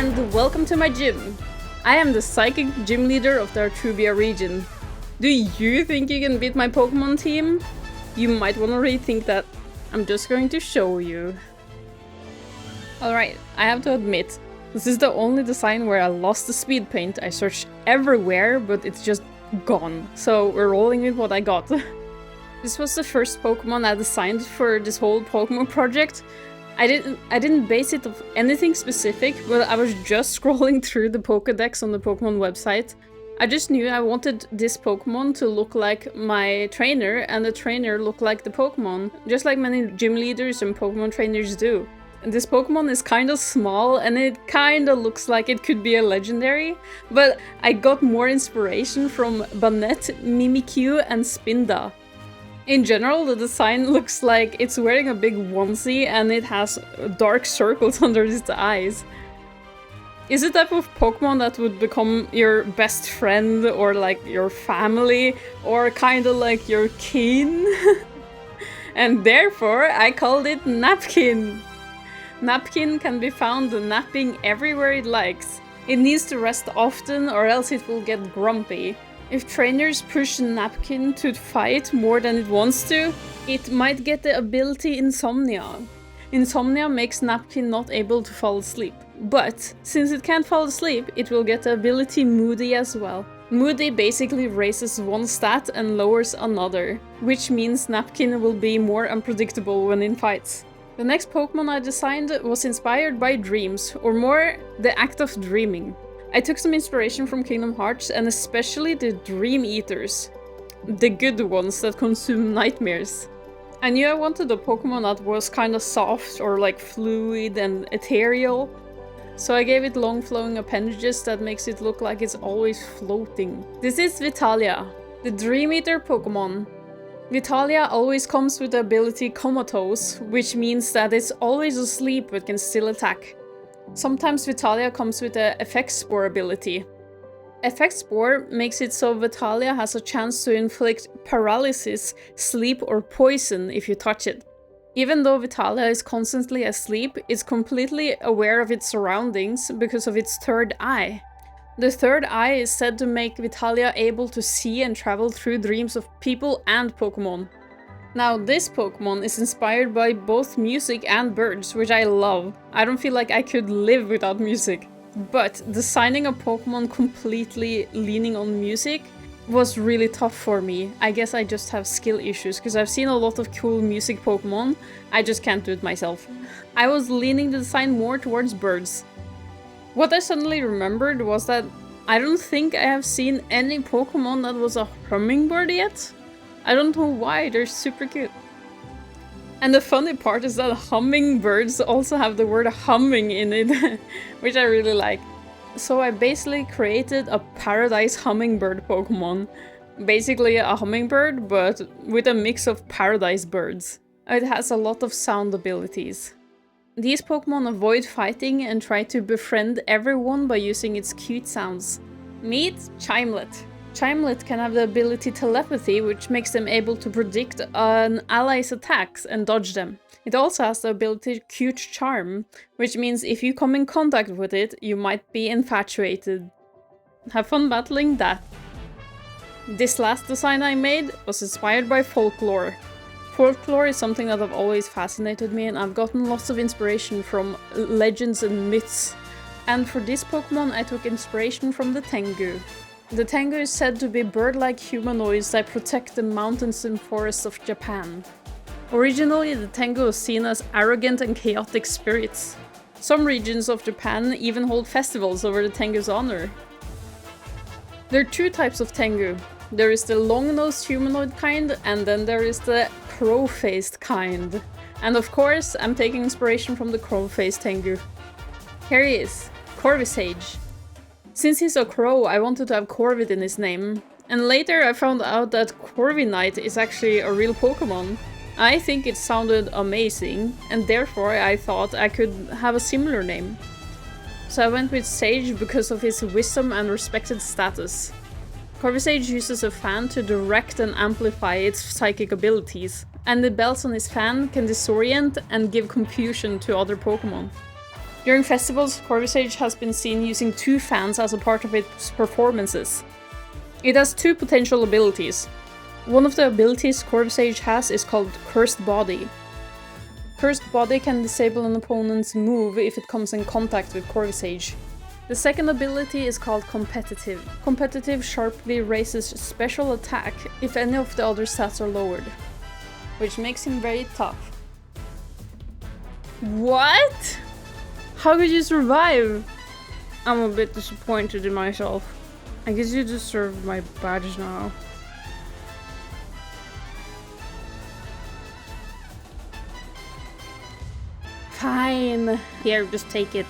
and welcome to my gym. I am the psychic gym leader of the Artubia region. Do you think you can beat my Pokemon team? You might want to rethink that. I'm just going to show you. Alright, I have to admit, this is the only design where I lost the speed paint. I searched everywhere, but it's just gone. So we're rolling with what I got. This was the first Pokemon I designed for this whole Pokemon project. I didn't base it off anything specific, but I was just scrolling through the Pokédex on the Pokemon website. I just knew I wanted this Pokemon to look like my trainer, and the trainer look like the Pokemon, just like many gym leaders and Pokemon trainers do. And this Pokemon is kinda small, and it kinda looks like it could be a legendary, but I got more inspiration from Banette, Mimikyu, and Spinda. In general, the design looks like it's wearing a big onesie and it has dark circles under its eyes. Is it the type of Pokemon that would become your best friend or like your family or kinda like your kin? And therefore I called it Napkin. Napkin can be found napping everywhere it likes. It needs to rest often or else it will get grumpy. If trainers push Napkin to fight more than it wants to, it might get the ability Insomnia. Insomnia makes Napkin not able to fall asleep. But since it can't fall asleep, it will get the ability Moody as well. Moody basically raises one stat and lowers another, which means Napkin will be more unpredictable when in fights. The next Pokemon I designed was inspired by dreams, or more, the act of dreaming. I took some inspiration from Kingdom Hearts and especially the Dream Eaters. The good ones that consume nightmares. I knew I wanted a Pokemon that was kinda soft or like fluid and ethereal. So I gave it long flowing appendages that makes it look like it's always floating. This is Vitalia, the Dream Eater Pokemon. Vitalia always comes with the ability Comatose, which means that it's always asleep but can still attack. Sometimes Vitalia comes with the Effect Spore ability. Effect Spore makes it so Vitalia has a chance to inflict paralysis, sleep or poison if you touch it. Even though Vitalia is constantly asleep, it's completely aware of its surroundings because of its third eye. The third eye is said to make Vitalia able to see and travel through dreams of people and Pokemon. Now this Pokemon is inspired by both music and birds, which I love. I don't feel like I could live without music. But designing a Pokemon completely leaning on music was really tough for me. I guess I just have skill issues, because I've seen a lot of cool music Pokemon. I just can't do it myself. I was leaning the design more towards birds. What I suddenly remembered was that I don't think I have seen any Pokemon that was a hummingbird yet. I don't know why, they're super cute. And the funny part is that hummingbirds also have the word humming in it, which I really like. So I basically created a paradise hummingbird Pokemon. Basically a hummingbird, but with a mix of paradise birds. It has a lot of sound abilities. These Pokemon avoid fighting and try to befriend everyone by using its cute sounds. Meet Chimelet. Chimelet can have the ability Telepathy, which makes them able to predict an ally's attacks and dodge them. It also has the ability Cute Charm, which means if you come in contact with it, you might be infatuated. Have fun battling that. This last design I made was inspired by folklore. Folklore is something that have always fascinated me, and I've gotten lots of inspiration from legends and myths. And for this Pokemon I took inspiration from the Tengu. The Tengu is said to be bird-like humanoids that protect the mountains and forests of Japan. Originally, the Tengu was seen as arrogant and chaotic spirits. Some regions of Japan even hold festivals over the Tengu's honor. There are two types of Tengu. There is the long-nosed humanoid kind, and then there is the crow-faced kind. And of course, I'm taking inspiration from the crow-faced Tengu. Here he is, Corvisage. Since he's a crow, I wanted to have Corvid in his name. And later I found out that Corviknight is actually a real Pokemon. I think it sounded amazing, and therefore I thought I could have a similar name. So I went with Sage because of his wisdom and respected status. Corvisage uses a fan to direct and amplify its psychic abilities, and the bells on his fan can disorient and give confusion to other Pokemon. During festivals, Corvisage has been seen using 2 fans as a part of its performances. It has 2 potential abilities. One of the abilities Corvisage has is called Cursed Body. Cursed Body can disable an opponent's move if it comes in contact with Corvisage. The second ability is called Competitive. Competitive sharply raises special attack if any of the other stats are lowered, which makes him very tough. What? How could you survive? I'm a bit disappointed in myself. I guess you deserve my badge now. Fine. Here, just take it.